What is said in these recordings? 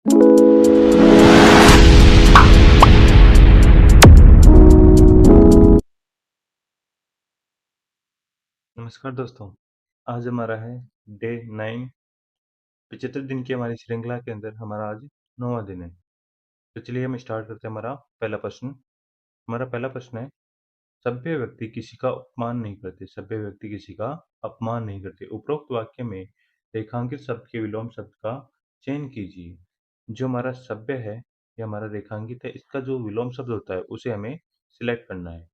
नमस्कार दोस्तों, आज हमारा है डे 9 75 दिन की हमारी श्रृंखला के अंदर हमारा आज 9वां दिन है। तो चलिए हम स्टार्ट करते हैं हमारा पहला प्रश्न। हमारा पहला प्रश्न है, सभ्य व्यक्ति किसी का अपमान नहीं करते। सभ्य व्यक्ति किसी का अपमान नहीं करते। उपरोक्त वाक्य में रेखांकित शब्द के विलोम शब्द का चयन कीजिए। जो हमारा सभ्य है या हमारा रेखांकित है, इसका जो विलोम शब्द होता है उसे हमें सिलेक्ट करना है।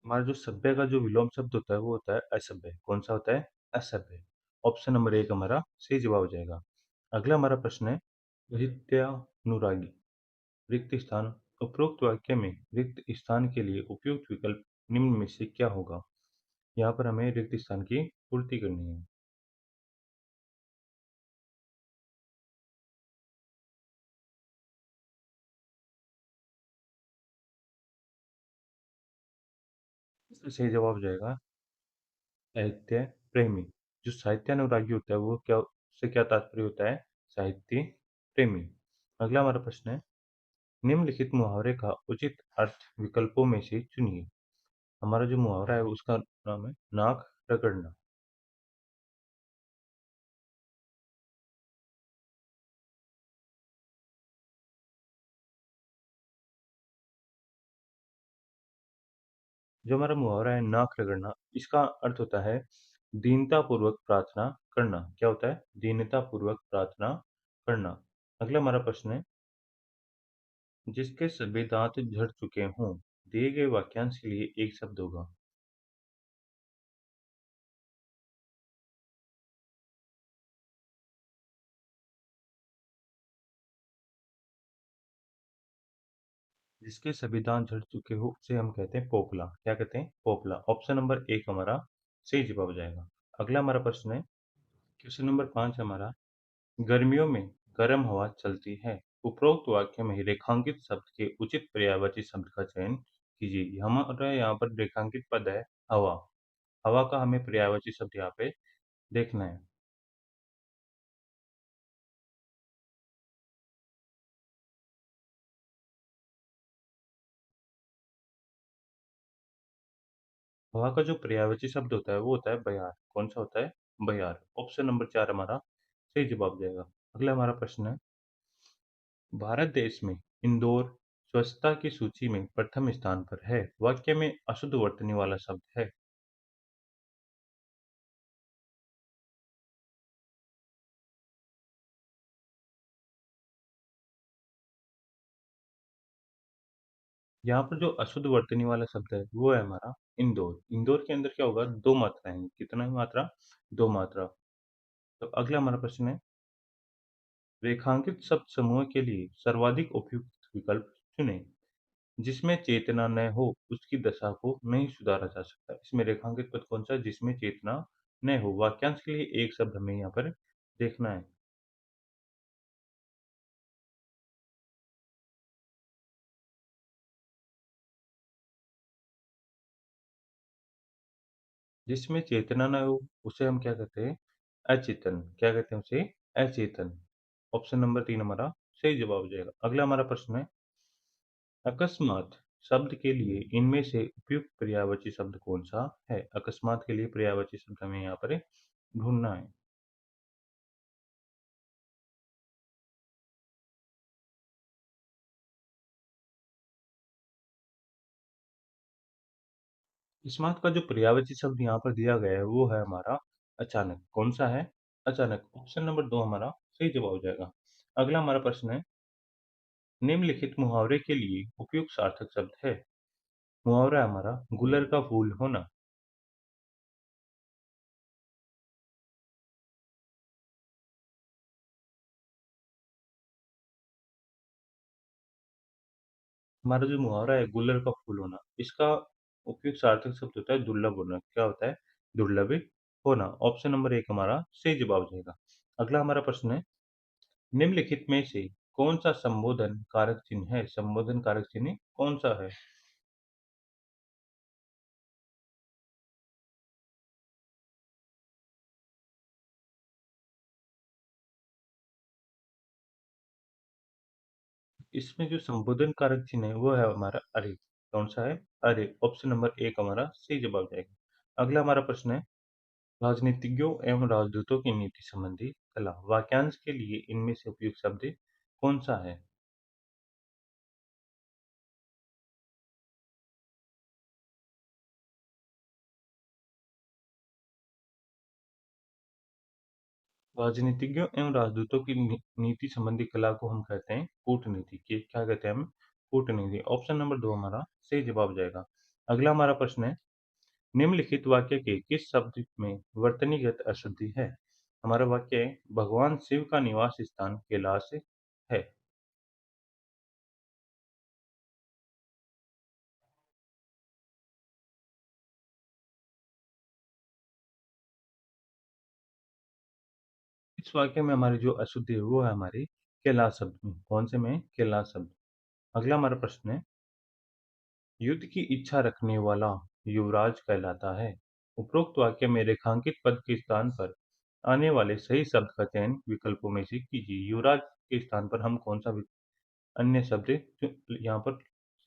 हमारा जो सभ्य का जो विलोम शब्द होता है वो होता है असभ्य। कौन सा होता है? असभ्य। ऑप्शन नंबर एक हमारा सही जवाब हो जाएगा। अगला हमारा प्रश्न है, नित्यानुरागी रिक्त स्थान। उपरोक्त वाक्य में रिक्त स्थान के लिए उपयुक्त विकल्प निम्न में से क्या होगा? यहाँ पर हमें रिक्त स्थान की पूर्ति करनी है। इसका सही जवाब हो जाएगा साहित्य प्रेमी। जो साहित्यानुरागी होता है वो क्या, उससे क्या तात्पर्य होता है? साहित्य प्रेमी। अगला हमारा प्रश्न है, निम्नलिखित मुहावरे का उचित अर्थ विकल्पों में से चुनिए। हमारा जो मुहावरा है उसका नाम है नाक रगड़ना। जो हमारा मुहावरा है नाक रगड़ना, इसका अर्थ होता है दीनतापूर्वक प्रार्थना करना। क्या होता है? दीनतापूर्वक प्रार्थना करना। अगला हमारा प्रश्न है, जिसके सभी दांत झड़ चुके हों, दिए गए वाक्यांश के लिए एक शब्द होगा। जिसके सभी दांत झड़ चुके हो उसे हम कहते हैं पोपला। क्या कहते हैं? पोपला। ऑप्शन नंबर एक हमारा सही जवाब हो जाएगा। अगला हमारा प्रश्न है, क्वेश्चन नंबर 5 हमारा, गर्मियों में गर्म हवा चलती है। उपरोक्त वाक्य में रेखांकित शब्द के उचित पर्यायवाची शब्द का चयन कीजिए। हमारा यहाँ पर रेखांकित पद है हवा। हवा का हमें पर्यायवाची शब्द यहाँ पे देखना है। हवा का जो पर्यायवाची शब्द होता है वो होता है बयार। कौन सा होता है? बयार। ऑप्शन नंबर 4 हमारा सही जवाब हो जाएगा। अगला हमारा प्रश्न है, भारत देश में इंदौर स्वच्छता की सूची में प्रथम स्थान पर है। वाक्य में अशुद्ध वर्तनी वाला शब्द है। यहाँ पर जो अशुद्ध वर्तनी वाला शब्द है वो है हमारा इंदौर। इंदौर के अंदर क्या होगा? दो मात्राएं हैं। कितना मात्रा? दो मात्रा। तो अगला हमारा प्रश्न है, रेखांकित शब्द समूह के लिए सर्वाधिक उपयुक्त विकल्प चुनें। जिसमें चेतना न हो उसकी दशा को नहीं सुधारा जा सकता। इसमें रेखांकित पद कौन सा है? जिसमें चेतना न हो। वाक्यांश के लिए एक शब्द हमें यहाँ पर देखना है। जिसमें चेतना न हो उसे हम क्या कहते हैं? अचेतन। क्या कहते हैं उसे? अचेतन। ऑप्शन नंबर 3 हमारा सही जवाब हो जाएगा। अगला हमारा प्रश्न है, अकस्मात शब्द के लिए इनमें से उपयुक्त पर्यायवाची शब्द कौन सा है? अकस्मात के लिए पर्यायवाची शब्द हमें यहाँ पर ढूंढना है। अकस्मात का जो पर्यायवाची शब्द यहाँ पर दिया गया है वो है हमारा अचानक। कौन सा है? अचानक। ऑप्शन नंबर 2 हमारा सही जवाब हो जाएगा। अगला हमारा प्रश्न है, निम्नलिखित मुहावरे के लिए उपयुक्त सार्थक शब्द है। मुहावरा है हमारा गुलर का फूल होना। हमारा जो मुहावरा है गुल्लर का फूल होना, इसका उपयुक्त सार्थक शब्द होता है दुर्लभ होना। क्या होता है? दुर्लभ होना। ऑप्शन नंबर एक हमारा सही जवाब हो जाएगा। अगला हमारा प्रश्न है, निम्नलिखित में से कौन सा संबोधन कारक चिन्ह है? संबोधन कारक चिन्ह कौन सा है? इसमें जो संबोधन कारक चिन्ह है वो है हमारा अरे। कौन-सा है? अरे। ऑप्शन नंबर 1 हमारा सही जवाब जाएगा। अगला हमारा प्रश्न है, राजनीतिज्ञों एवं राजदूतों की नीति संबंधी कला। वाक्यांश के लिए इनमें से उपयुक्त शब्द कौन-सा है? राजनीतिज्ञों एवं राजदूतों की नीति संबंधी कला को हम कहते हैं कूटनीति। क्या कहते हैं हम? कूटनीति। ऑप्शन नंबर 2 हमारा सही जवाब हो जाएगा। अगला हमारा प्रश्न है, निम्नलिखित वाक्य के किस शब्द में वर्तनीगत अशुद्धि है? हमारा वाक्य है, भगवान शिव का निवास स्थान कैलाश है। इस वाक्य में हमारी जो अशुद्धि है वो है हमारी कैलाश शब्द में। कौन से में? कैलाश शब्द। अगला हमारा प्रश्न है, युद्ध की इच्छा रखने वाला युवराज कहलाता है। उपरोक्त वाक्य में रेखांकित पद के स्थान पर आने वाले सही शब्द का चयन विकल्पों में से कीजिए। युवराज के स्थान पर हम कौन सा अन्य शब्द यहाँ पर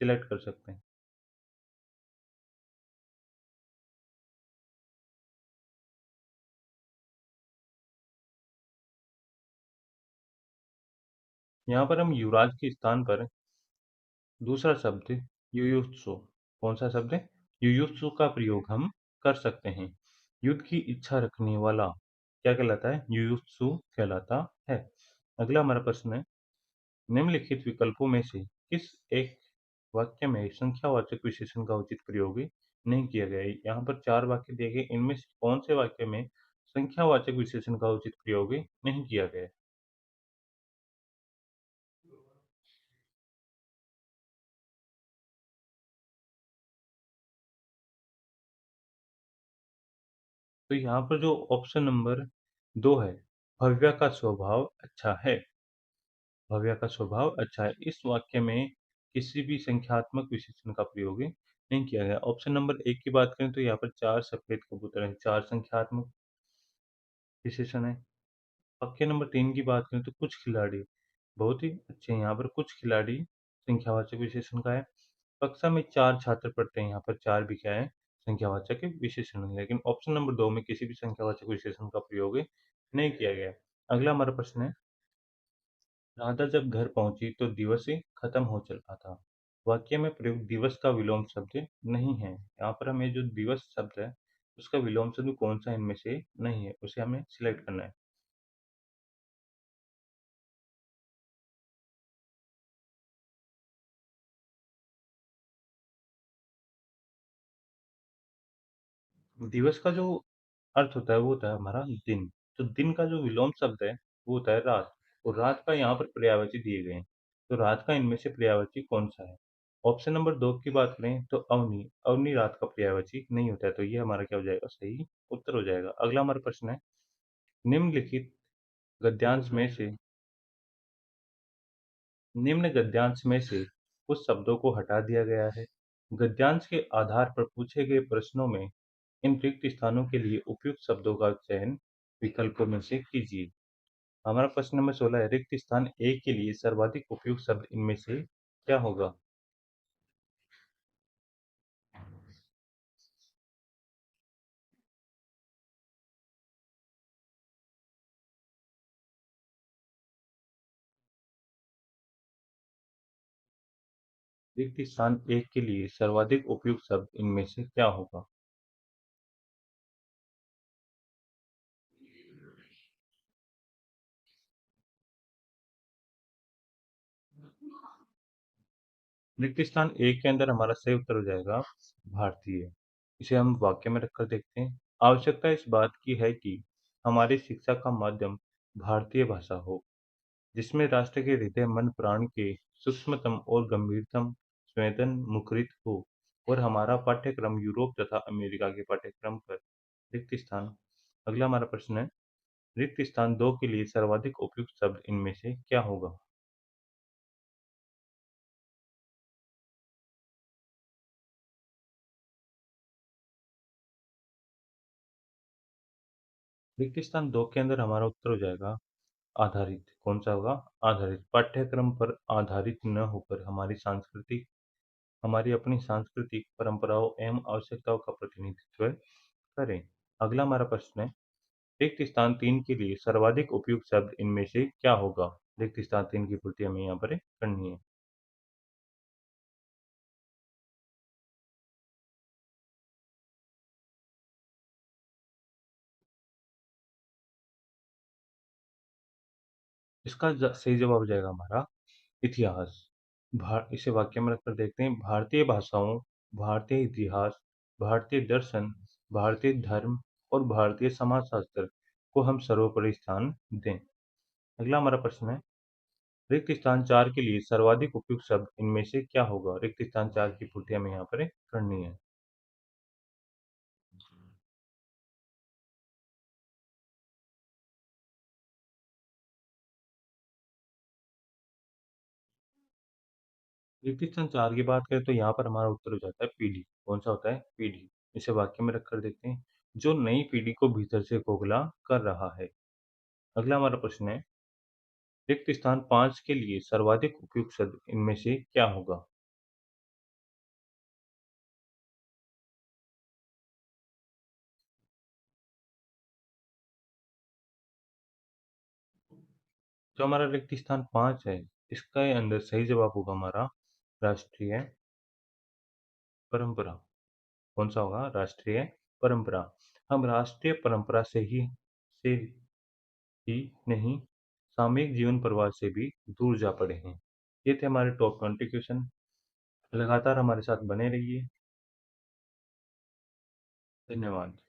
सिलेक्ट कर सकते हैं? यहाँ पर हम युवराज के स्थान पर दूसरा शब्द युयुत्सु, कौन सा शब्द है? युयुत्सु का प्रयोग हम कर सकते हैं। युद्ध की इच्छा रखने वाला क्या कहलाता है? युयुत्सु कहलाता है। अगला हमारा प्रश्न है, निम्नलिखित विकल्पों में से किस एक वाक्य में संख्यावाचक विशेषण का उचित प्रयोग नहीं किया गया है? यहाँ पर 4 वाक्य दिए गए, इनमें से कौन से वाक्य में संख्यावाचक विशेषण का उचित प्रयोग नहीं किया गया है? तो यहाँ पर जो ऑप्शन नंबर 2 है, भव्या का स्वभाव अच्छा है। भव्या का स्वभाव अच्छा है। इस वाक्य में किसी भी संख्यात्मक विशेषण का प्रयोग नहीं किया गया। ऑप्शन नंबर 1 की बात करें तो यहाँ पर 4 सफेद कबूतर हैं, 4 संख्यात्मक विशेषण है। वाक्य नंबर 3 की बात करें तो कुछ खिलाड़ी बहुत ही अच्छे हैं, यहाँ पर कुछ खिलाड़ी संख्यावाचक विशेषण का है। कक्षा में 4 छात्र पढ़ते हैं, यहाँ पर 4 भी क्या है? संख्यावाचक विशेषण है। लेकिन ऑप्शन नंबर 2 में किसी भी संख्यावाचक विशेषण का प्रयोग नहीं किया गया। अगला हमारा प्रश्न है, राधा जब घर पहुंची तो दिवस ही खत्म हो चला था। वाक्य में प्रयुक्त दिवस का विलोम शब्द नहीं है। यहाँ पर हमें जो दिवस शब्द है उसका विलोम शब्द कौन सा इनमें से नहीं है, उसे हमें सिलेक्ट करना है। दिवस का जो अर्थ होता है वो होता है हमारा दिन। तो दिन का जो विलोम शब्द है वो होता है रात, और रात का यहाँ पर पर्यायवाची दिए गए हैं। तो रात का इनमें से पर्यायवाची कौन सा है? ऑप्शन नंबर 2 की बात करें तो अवनी। अवनी रात का पर्यायवाची नहीं होता है, तो ये हमारा क्या हो जाएगा? सही उत्तर हो जाएगा। अगला हमारा प्रश्न है, निम्नलिखित गद्यांश में से निम्न गद्यांश में से कुछ शब्दों को हटा दिया गया है। गद्यांश के आधार पर पूछे गए प्रश्नों में इन रिक्त स्थानों के लिए उपयुक्त शब्दों का चयन विकल्पों में से कीजिए। हमारा प्रश्न नंबर 16 है, रिक्त स्थान ए के लिए सर्वाधिक उपयुक्त शब्द इनमें से क्या होगा? रिक्त स्थान ए के लिए सर्वाधिक उपयुक्त शब्द इनमें से क्या होगा? रिक्त स्थान ए के अंदर हमारा सही उत्तर हो जाएगा भारतीय। इसे हम वाक्य में रखकर देखते हैं। आवश्यकता इस बात की है कि हमारी शिक्षा का माध्यम भारतीय भाषा हो, जिसमें राष्ट्र के हृदय मन प्राण के सूक्ष्मतम और गंभीरतम संवेदन मुखरित हो, और हमारा पाठ्यक्रम यूरोप तथा अमेरिका के पाठ्यक्रम पर रिक्त स्थान। अगला हमारा प्रश्न है, रिक्त स्थान 2 के लिए सर्वाधिक उपयुक्त शब्द इनमें से क्या होगा? रिक्त स्थान 2 के अंदर हमारा उत्तर हो जाएगा आधारित कौन-सा होगा? आधारित पाठ्यक्रम पर आधारित न होकर हमारी अपनी सांस्कृतिक परंपराओं एवं आवश्यकताओं का प्रतिनिधित्व करें। अगला हमारा प्रश्न है, रिक्त स्थान 3 के लिए सर्वाधिक उपयुक्त शब्द इनमें से क्या होगा? रिक्त स्थान 3 की पूर्ति हमें यहाँ पर करनी है। इसका सही जवाब हो जाएगा हमारा इतिहास। इसे वाक्य में रखकर देखते हैं, भारतीय भाषाओं, भारतीय इतिहास, भारतीय दर्शन, भारतीय धर्म और भारतीय समाजशास्त्र को हम सर्वोपरि स्थान दें। अगला हमारा प्रश्न है, रिक्त स्थान 4 के लिए सर्वाधिक उपयुक्त शब्द इनमें से क्या होगा? रिक्त स्थान 4 की पूर्ति हमें यहाँ पर करनी है। रिक्त स्थान 4 की बात करें तो यहाँ पर हमारा उत्तर हो जाता है पीढ़ी। कौन सा होता है? पीढ़ी। इसे वाक्य में रखकर देखते हैं, जो नई पीढ़ी को भीतर से खोखला कर रहा है। अगला हमारा प्रश्न है, रिक्त स्थान 5 के लिए सर्वाधिक उपयुक्त शब्द इनमें से क्या होगा? जो हमारा रिक्त स्थान 5 है, इसका अंदर सही जवाब होगा हमारा राष्ट्रीय परंपरा। कौन सा होगा? राष्ट्रीय परंपरा। हम राष्ट्रीय परंपरा से ही नहीं, सामयिक जीवन प्रवाह से भी दूर जा पड़े हैं। ये थे हमारे टॉप 20 क्वेश्चन। लगातार हमारे साथ बने रहिए। धन्यवाद।